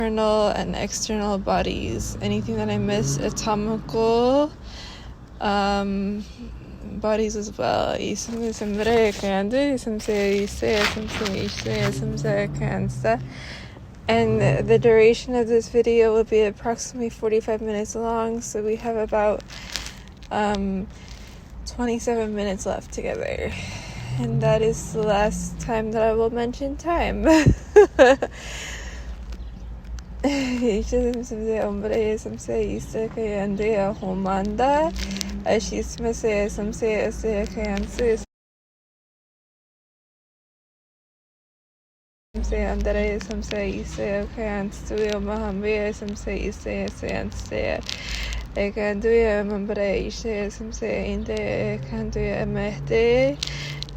internal and external bodies. Anything that I miss, atomical bodies as well. And the duration of this video will be approximately 45 minutes long, so we have about 27 minutes left together. And that is the last time that I will mention time.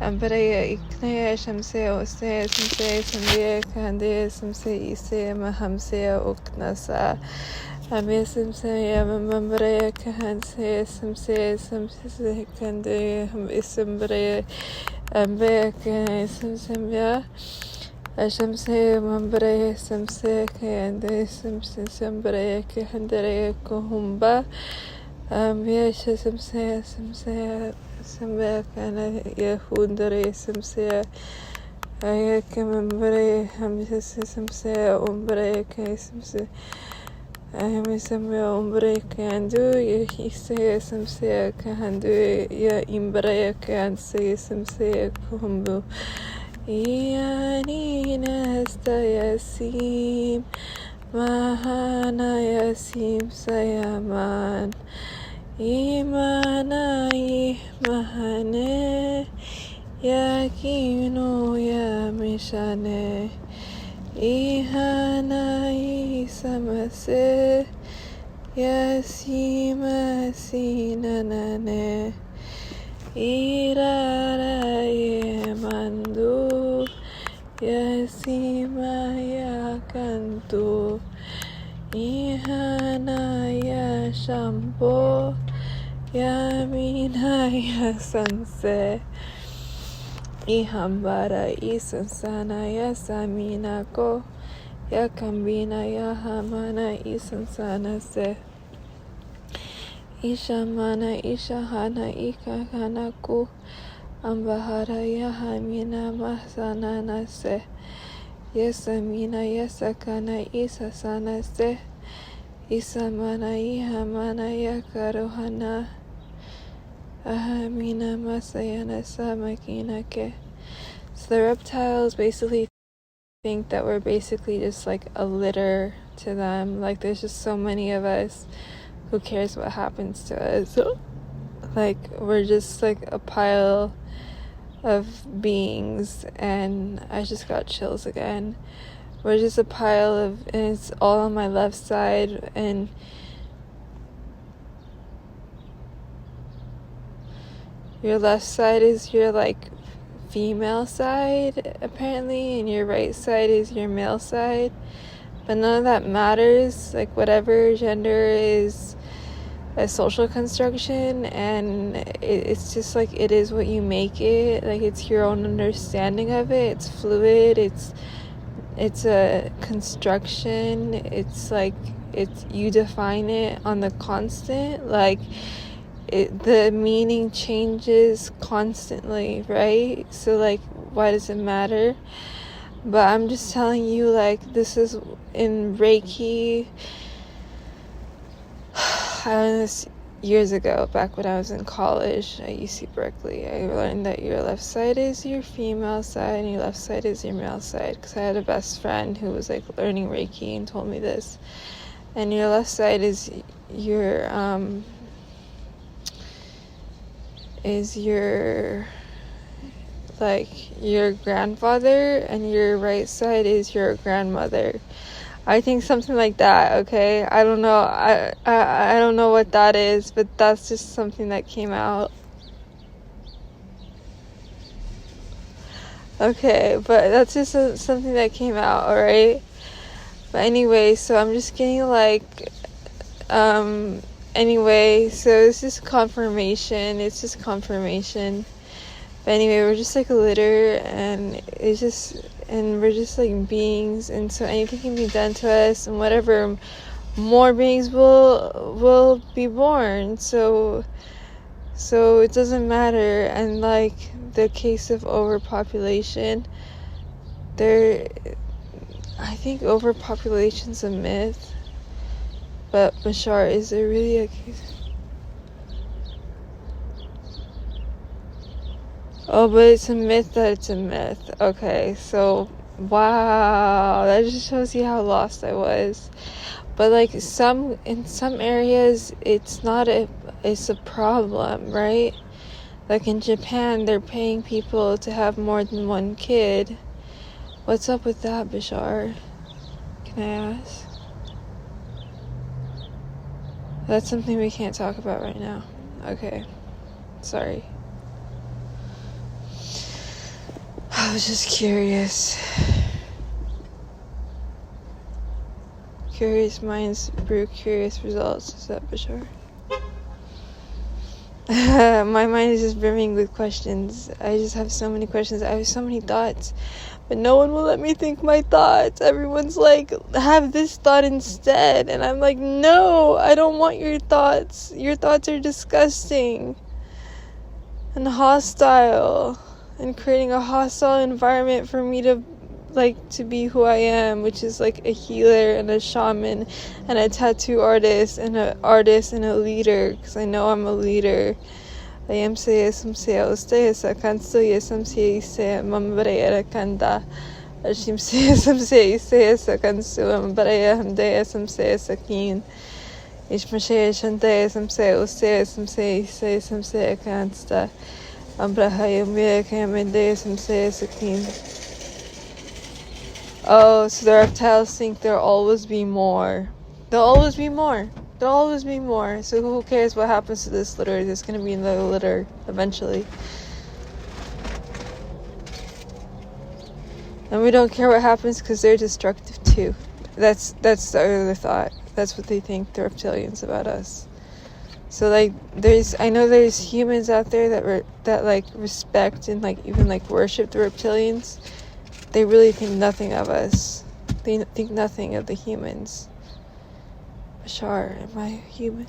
Ambaraya iknaya shamsaya usaya samsaya sambiya kandaya samsaya isaya mahamsaya uknasa amya samsaya mambaraya kahansaya samsaya samsaya kandaya isambaraya ambaya kanaya samsaya ashamsaya mambaraya samsaya kandaya samsaya sambaraya kahandaraya kuhumba amya samsaya samsaya Sambayakana Yahundare Samsaya Ayakamambare Hamisa Samsaya Umbre Samsaya Ayamisamya Umbre Kandu Yahisaya Samsaya Kahandu Ya Imbraya Kansaya Samsaya Kumbu Yanina Stayasim Mahana Yasim Sayaman Imanai mahane yakino ya mishane ihanai samase yasima sinanane iraraye mandu yasima yakantu ihanaya shampo Yaminaya sanse ihambara isansana yasaminako yakambina yahamana isansana se ishamana ishahana ikakanaku ambahara yahamina mahsanana se yasamina yasakana isasana se isamana ihamana yakarohana Ahamina Masayana Samakinake. So the reptiles basically think that we're basically just like a litter to them. Like there's just so many of us. Who cares what happens to us? Like we're just like a pile of beings, and I just got chills again. We're just a pile of, and it's all on my left side, and your left side is your like female side apparently, and your right side is your male side, but none of that matters. Like whatever gender is a social construction, and it's just like it is what you make it. Like it's your own understanding of it. It's fluid. It's a construction. It's like you define it on the constant. Like the meaning changes constantly, right? So like why does it matter? But I'm just telling you, like, this is in Reiki. I learned this years ago, back when I was in college at UC Berkeley. I learned that your left side is your female side and your left side is your male side, because I had a best friend who was like learning Reiki and told me this. And your left side is your like your grandfather, and your right side is your grandmother. I think something like that, okay? I don't know. I don't know what that is, but that's just something that came out. Okay, but that's just something that came out, alright? But anyway, so I'm just getting like, anyway, so it's just confirmation. It's just confirmation. But anyway, we're just like a litter, and it's just, and we're just like beings, and so anything can be done to us, and whatever, more beings will be born. So it doesn't matter. And like the case of overpopulation, I think overpopulation's a myth, but Bashar, is there really a case? Oh, but it's a myth that it's a myth. Okay, so wow, that just shows you how lost I was. But like in some areas it's a problem, right? Like in Japan, they're paying people to have more than one kid. What's up with that, Bashar? Can I ask? That's something we can't talk about right now. Okay, sorry. I was just curious. Curious minds brew curious results. Is that Bashar? My mind is just brimming with questions. I just have so many questions. I have so many thoughts, but no one will let me think my thoughts. Everyone's like, have this thought instead, and I'm like, no, I don't want your thoughts. Your thoughts are disgusting and hostile, and creating a hostile environment for me to be who I am, which is like a healer and a shaman and a tattoo artist and a leader, because I know I'm a leader. I am say some say ustedes a canso y some say mambre kanda. Ashim say some say a canso mambre hamde some say sakin. Ishmashe shante some say ustedes some say some say cansta. Ambraha yumye kamende some say sakin. Oh, so the reptiles think there'll always be more. There'll always be more. There'll always be more. So who cares what happens to this litter? There's going to be another litter eventually. And we don't care what happens because they're destructive too. That's the other thought. That's what they think, the reptilians, about us. So like I know there's humans out there that like respect and like even like worship the reptilians. They really think nothing of us. They think nothing of the humans. Bashar, am I human?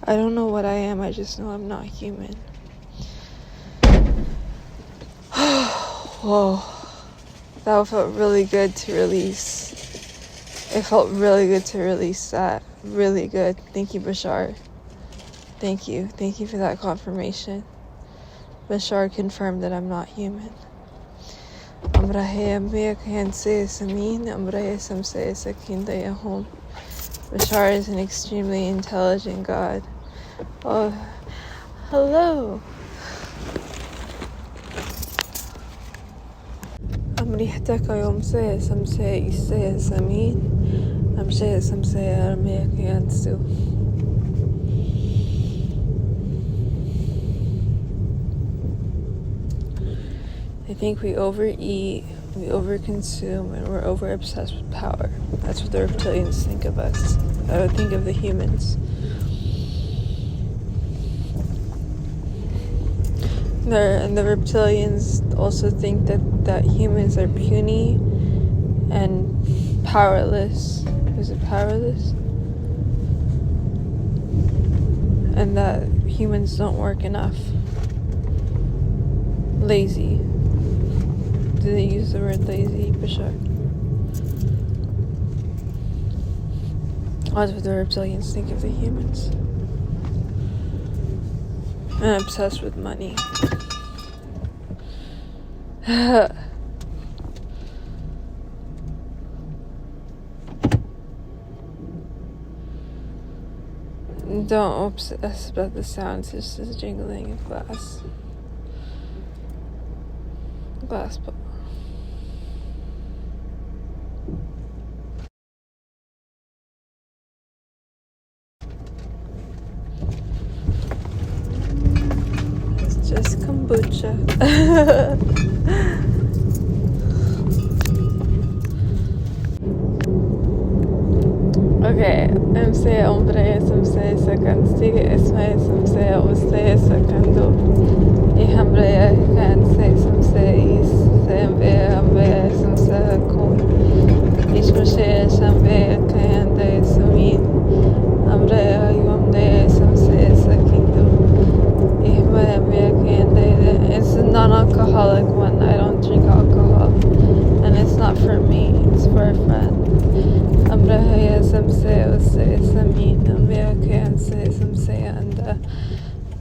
I don't know what I am, I just know I'm not human. Whoa. That felt really good to release. It felt really good to release that. Really good. Thank you, Bashar. Thank you. Thank you for that confirmation. Bashar confirmed that I'm not human. Bashar is an extremely intelligent God. Oh, hello. I think we overeat, we overconsume, and we're over-obsessed with power. That's what the reptilians think of us. I would think of the humans. And the reptilians also think that humans are puny and powerless. Is it powerless? And that humans don't work enough. Lazy. Do they use the word lazy, Bashar? That's what the reptilians think of the humans. And obsessed with money. Don't obsess about the sounds, it's just jingling of glass. Glass ball. It's just kombucha. Okay, امسي hombre سمسي سكنتي اسمي سمسي وسي سكندو اي همبري كان سي سمسي سمبي همبري سمسي كون ايش مشي شمبي كان دي سمين همبري يوم دي سمسي سكندو اي همبري كان دي. It's a non-alcoholic one. I don't drink alcohol and it's not for me, it's for a friend. Amrahaya Samsaya Usaya Samin American Say Samsaya, and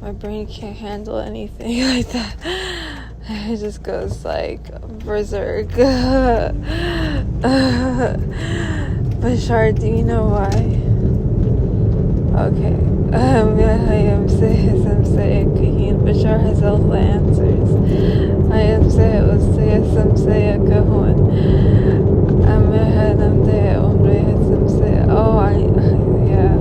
my brain can't handle anything like that. It just goes like berserk. Bashar, do you know why? Okay. Bashar has all the answers. I am say Usaya Samsaya Kahun. Oh, yeah.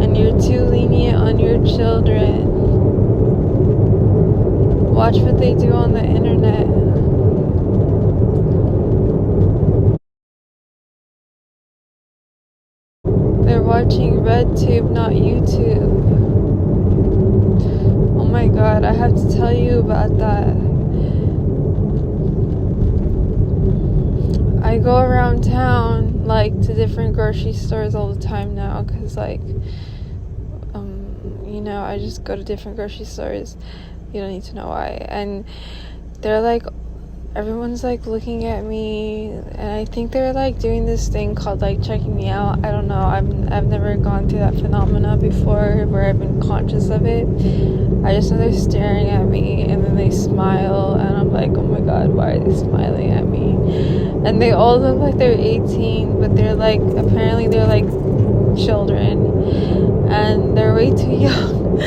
And you're too lenient on your children. Watch what they do on the internet. They're watching RedTube, not YouTube. Oh my god, I have to tell you about that. I go around town, like, to different grocery stores all the time now, because, like, I just go to different grocery stores. You don't need to know why. And they're, like, everyone's, like, looking at me, and I think they're, like, doing this thing called, like, checking me out. I don't know. I've never gone through that phenomena before where I've been conscious of it. I just know they're staring at me, and then they smile, and I'm like, oh my god, why are they smiling at me? And they all look like they're 18, but they're like, apparently they're like children, and they're way too young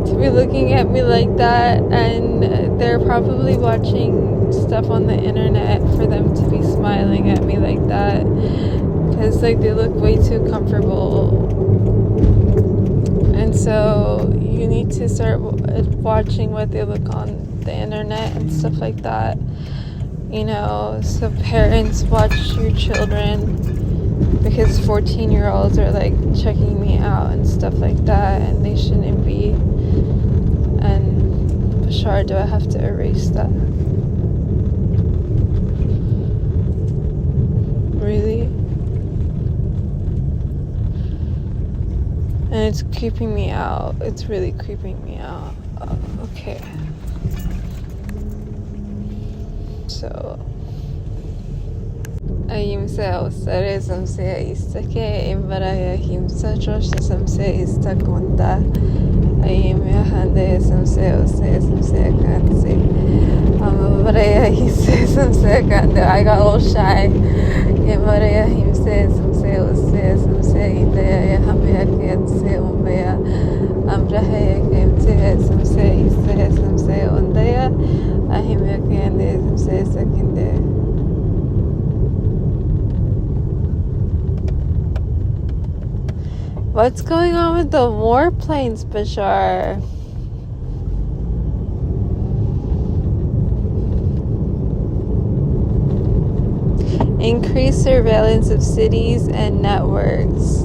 to be looking at me like that, and they're probably watching stuff on the internet for them to be smiling at me like that, because like they look way too comfortable. And so you need to start watching what they look on the internet and stuff like that. So parents, watch your children, because 14-year-olds are like checking me out and stuff like that, and they shouldn't be. And Bashar, do I have to erase that? Really? And it's creeping me out. It's really creeping me out. Okay. So Ahimsa usare samse istake imbaraya himsa choshta samse istakonda ahimya hande samse use samse kanse ambaraya himse samse kande. I got a little shy. Imbaraya himse samse use samse indaya hamya kanse umbaya ambrahaya kanse samse ise samse undaya ahimya kande samse sakinde. What's going on with the warplanes, Bashar? Increase surveillance of cities and networks.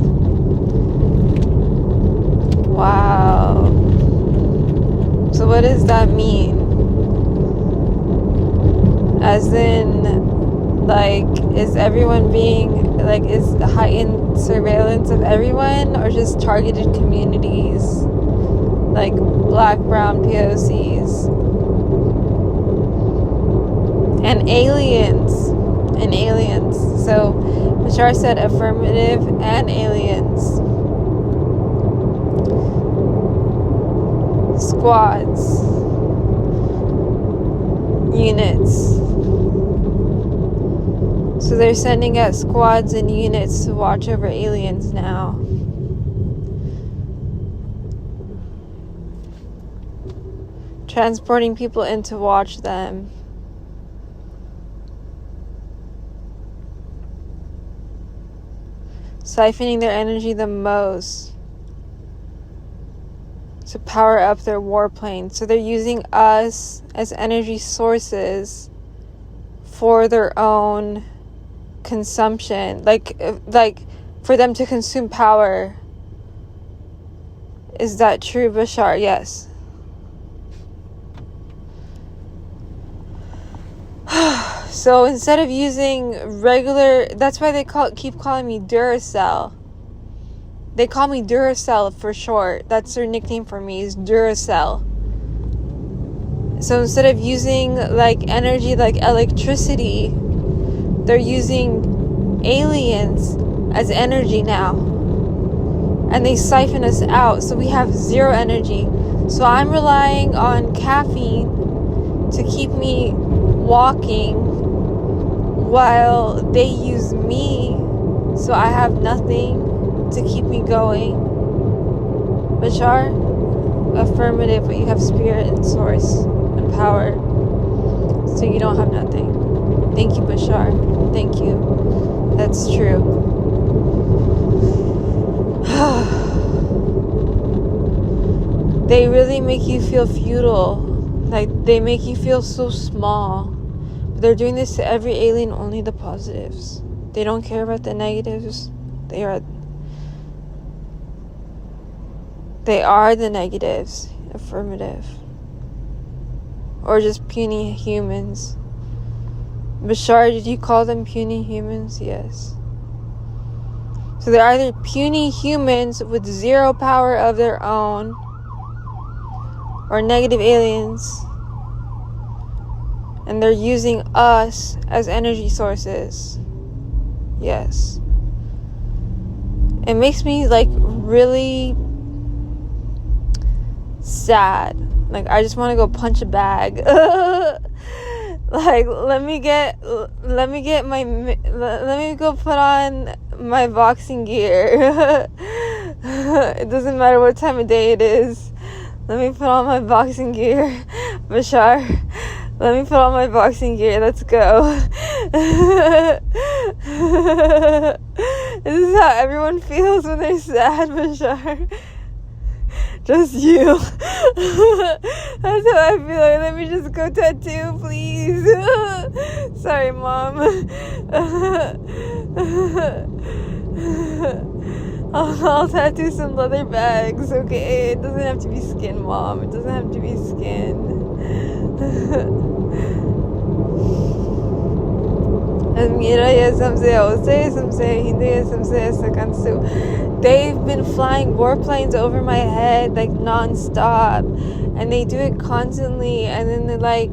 Wow. So what does that mean? As in, like, is everyone being, like, is heightened surveillance of everyone, or just targeted communities, like black, brown, POCs, and aliens, so Bashar said affirmative and aliens, squads, units. So they're sending out squads and units to watch over aliens now. Transporting people in to watch them. Siphoning their energy the most to power up their warplanes. So they're using us as energy sources for their own consumption, like for them to consume power. Is that true, Bashar? Yes. So instead of using regular, that's why they keep calling me Duracell. They call me Duracell for short. That's their nickname for me, is Duracell. So instead of using like energy like electricity, they're using aliens as energy now. And they siphon us out, so we have zero energy. So I'm relying on caffeine to keep me walking while they use me, so I have nothing to keep me going. Bashar, affirmative, but you have spirit and source and power, so you don't have nothing. Thank you, Bashar. Thank you. That's true. They really make you feel futile. Like, they make you feel so small. But they're doing this to every alien, only the positives. They don't care about the negatives. They are the negatives. Affirmative. Or just puny humans. Bashar, did you call them puny humans? Yes. So they're either puny humans with zero power of their own, or negative aliens, and they're using us as energy sources. Yes. It makes me like really sad. Like, I just want to go punch a bag. Like, let me go put on my boxing gear. It doesn't matter what time of day it is. Let me put on my boxing gear. Bashar, let me put on my boxing gear. Let's go. This is how everyone feels when they're sad, Bashar. Just you. That's how I feel. Like, let me just go tattoo, please. Sorry, Mom. I'll tattoo some leather bags, okay? It doesn't have to be skin, Mom. It doesn't have to be skin. They've been flying warplanes over my head like non-stop, and they do it constantly. And then they're like,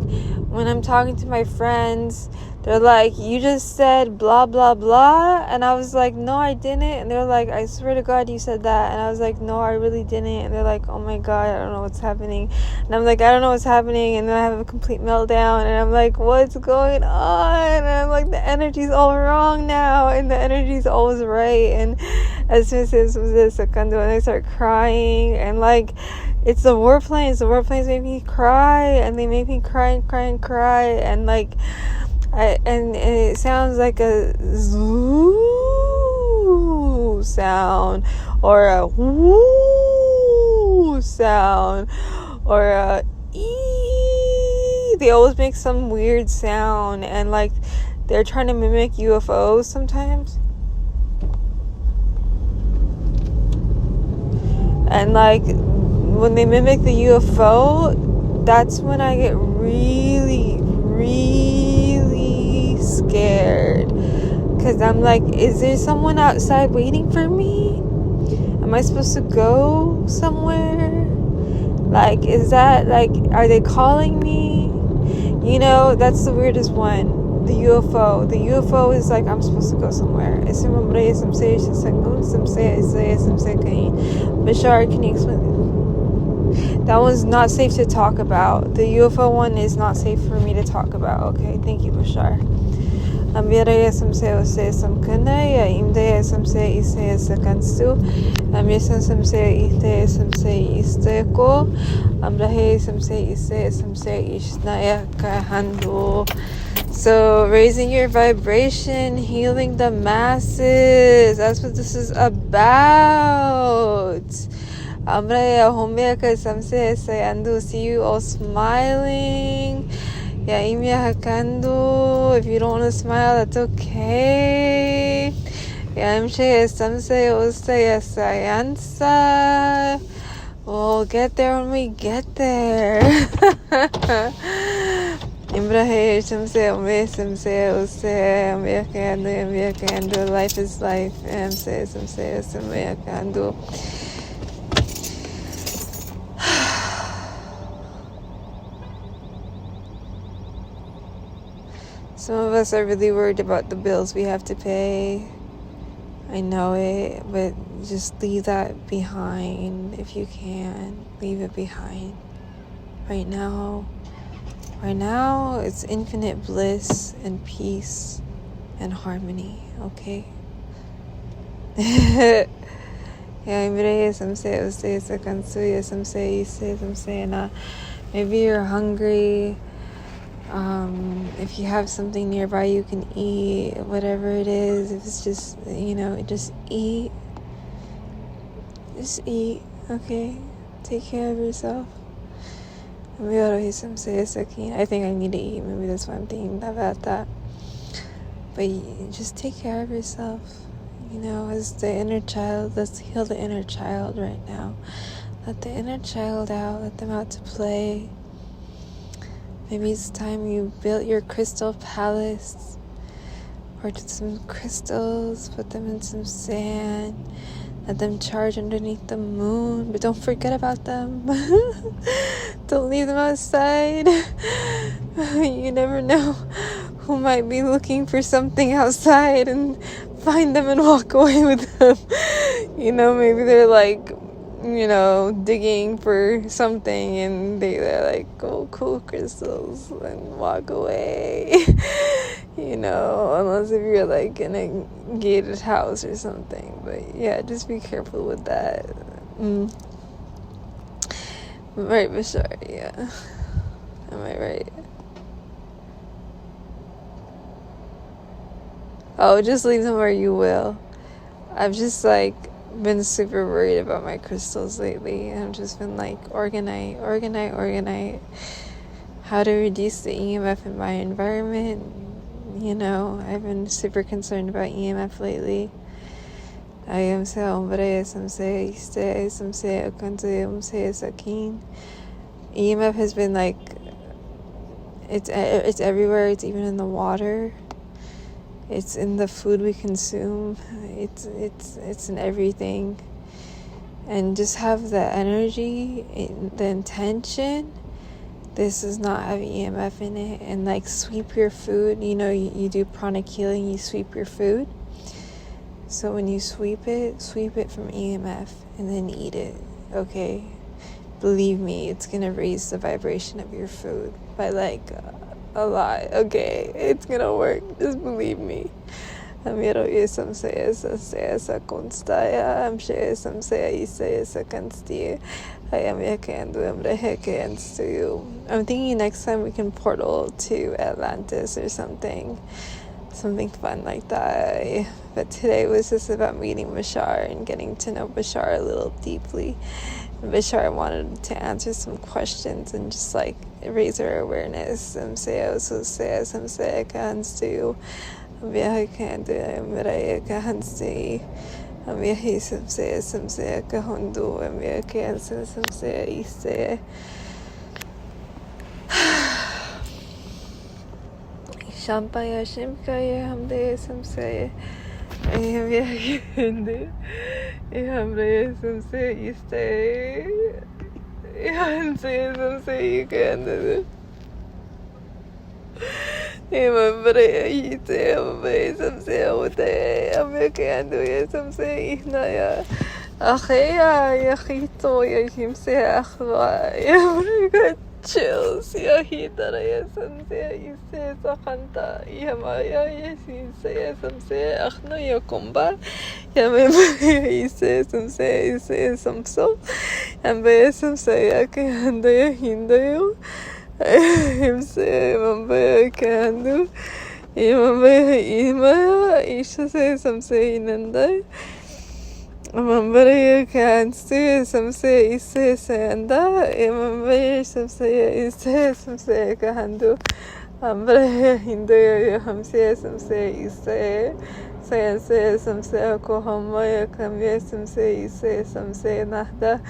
when I'm talking to my friends, they're like, you just said blah blah blah, and I was like, no, I didn't. And they're like, I swear to God you said that. And I was like, no, I really didn't. And they're like, oh my God, I don't know what's happening. And I'm like, I don't know what's happening. And then I have a complete meltdown, and I'm like, what's going on? And I'm like, the energy's all wrong now, and the energy's always right. And as soon as this was this, and I start crying, and like, it's the warplanes make me cry, and they make me cry and cry and cry, and like, and it sounds like a zoo sound, or a woo sound, or a ee. They always make some weird sound, and like, they're trying to mimic UFOs sometimes. And like, when they mimic the UFO, that's when I get really, really scared, because I'm like, is there someone outside waiting for me? Am I supposed to go somewhere? Like, is that like, are they calling me? You know, that's the weirdest one. The UFO is like, I'm supposed to go somewhere. Bashar, can you explain? That one's not safe to talk about. The UFO one is not safe for me to talk about. Okay, thank you, Bashar. So, raising your vibration, healing the masses. That's what this is about. See you all smiling. Ya imya hakando. If you don't want to smile, that's okay. Ya imshe samse osa yasayansa. We'll get there when we get there. Imbrahe samse ome samse osa amya kando. Life is life. Samse samse kando. Some of us are really worried about the bills we have to pay. I know it, but just leave that behind if you can. Leave it behind. Right now, it's infinite bliss and peace and harmony, okay? Maybe you're hungry. If you have something nearby you can eat, whatever it is, if it's just, just eat. Just eat, okay? Take care of yourself. I think I need to eat. Maybe that's why I'm thinking about that. But just take care of yourself. As the inner child, let's heal the inner child right now. Let the inner child out. Let them out to play. Maybe it's time you built your crystal palace, or did some crystals, put them in some sand, let them charge underneath the moon, but don't forget about them. Don't leave them outside. You never know who might be looking for something outside and find them and walk away with them. Maybe they're like, digging for something and they're like, oh, cool crystals, and walk away. Unless if you're like in a gated house or something. But yeah, just be careful with that. Right, Bashar, yeah. Am I right? Oh, just leave them where you will. I've just been super worried about my crystals lately, and I've just been organite how to reduce the EMF in my environment. I've been super concerned about EMF lately. EMF has been it's everywhere. It's even in the water. It's in the food we consume. It's in everything. And just have the energy, the intention. This does not have EMF in it. And sweep your food. You do pranic healing. You sweep your food. So when you sweep it from EMF and then eat it. Okay? Believe me, it's gonna raise the vibration of your food by a lot. Okay, it's gonna work. Just believe me. Amiro yesam se esa constaya. Am she yesam se esa consti. I am yakandu amrehekans to you. I'm thinking next time we can portal to Atlantis or something fun like that. But today was just about meeting Bashar and getting to know Bashar a little deeply. Bashar wanted to answer some questions and just raise her awareness. I'm say also say some say can't do. I'm can't do. I'm can't see. I'm some say kahondo. I'm can't some say say. Shampaya shimkaya hamde some say. I am yakinde. Hamre some say you stay. And say some say you can do it. Remember you say some say what I can do it some say Naya. Achea yachito yachim say achwa. Chills, Yahidara, some say, you say, Sakanta, Yamaya, yes, you say, some say, Achno Yakumba, Yamay, some say, some so, and by some say, I can do Hindu, him say, Mamba can do, Yamaya, Isha say, some say, Nanda. Mambaraya kansu samse isse senda mambaraya samse isse samse kahandu mambaraya hindu hamse samse isse sayanse samse kohomaya kamye samse isse samse nahda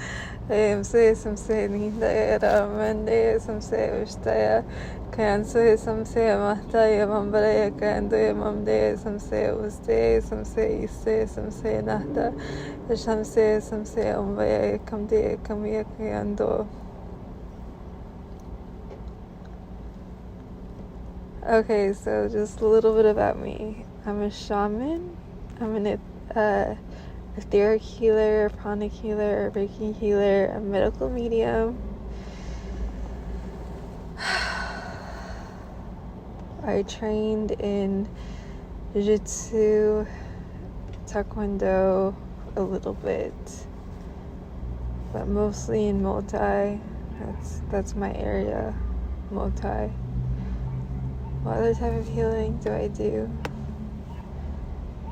samse samse ninda ramande samse ushtaya kansu samse mahtaya mambaraya kandu mamde samse uste samse isse samse nahda Shamse, Samse, Umbaya, Kamde, Kamia, Kayando. Okay, so just a little bit about me. I'm a shaman. I'm an etheric healer, a pranic healer, a Reiki healer, a medical medium. I trained in Jiu-Jitsu, Taekwondo, a little bit, but mostly in Muay. That's my area, Muay. What other type of healing do? I do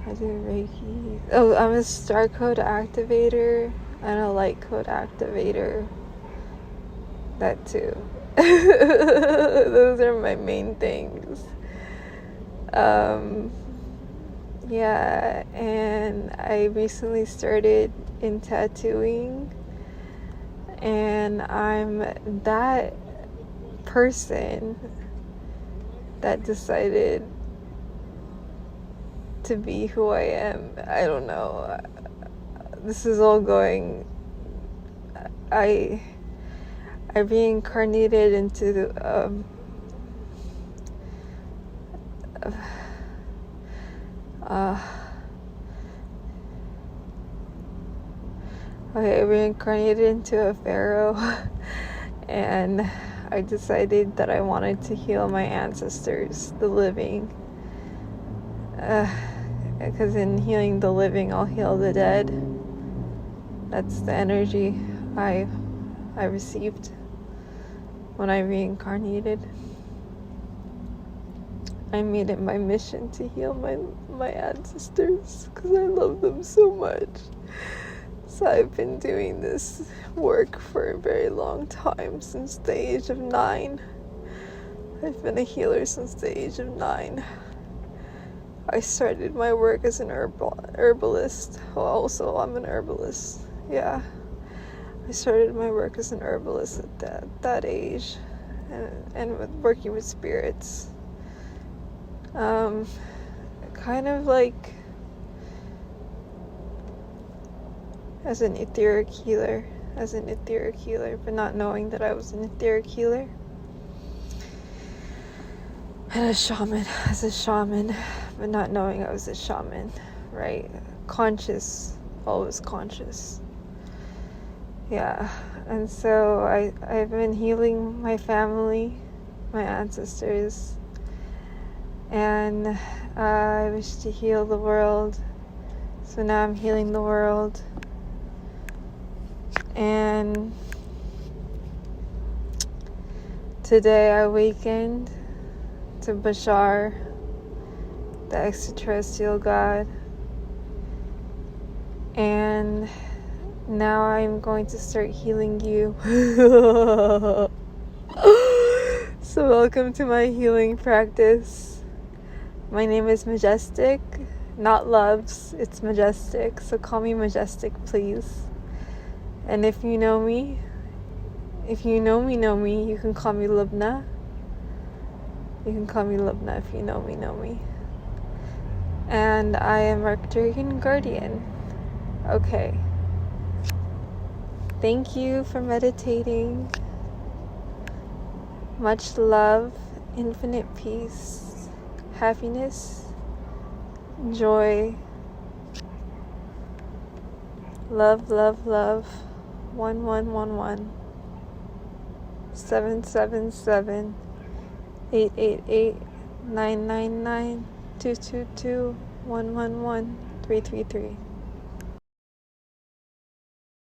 Reiki. Oh, I'm a star code activator and a light code activator. That too. Those are my main things. Yeah, and I recently started in tattooing, and I'm that person that decided to be who I am. I don't know. This is all going... I reincarnated into I reincarnated into a pharaoh and I decided that I wanted to heal my ancestors, the living, because in healing the living I'll heal the dead. That's the energy I received when I reincarnated. I made it my mission to heal my ancestors because I love them so much. So I've been doing this work for a very long time, since the age of 9. I've been a healer since the age of 9. I started my work as an herbalist. Well, also, I'm an herbalist. Yeah. I started my work as an herbalist at that age, and with working with spirits. Kind of like as an etheric healer, but not knowing that I was an etheric healer. And as a shaman, but not knowing I was a shaman, right? Conscious, always conscious. Yeah, and so I've been healing my family, my ancestors, and I wish to heal the world. So now I'm healing the world. And today I awakened to Bashar, the extraterrestrial god. And now I'm going to start healing you. So welcome to my healing practice. My name is Majestic, not Loves, it's Majestic. So call me Majestic, please. And if you know me, you can call me Lubna. You can call me Lubna if you know me. And I am Arcturian Guardian. Okay. Thank you for meditating. Much love, infinite peace, happiness, joy, love, love, love. 1111 777 888 999 222 111 333.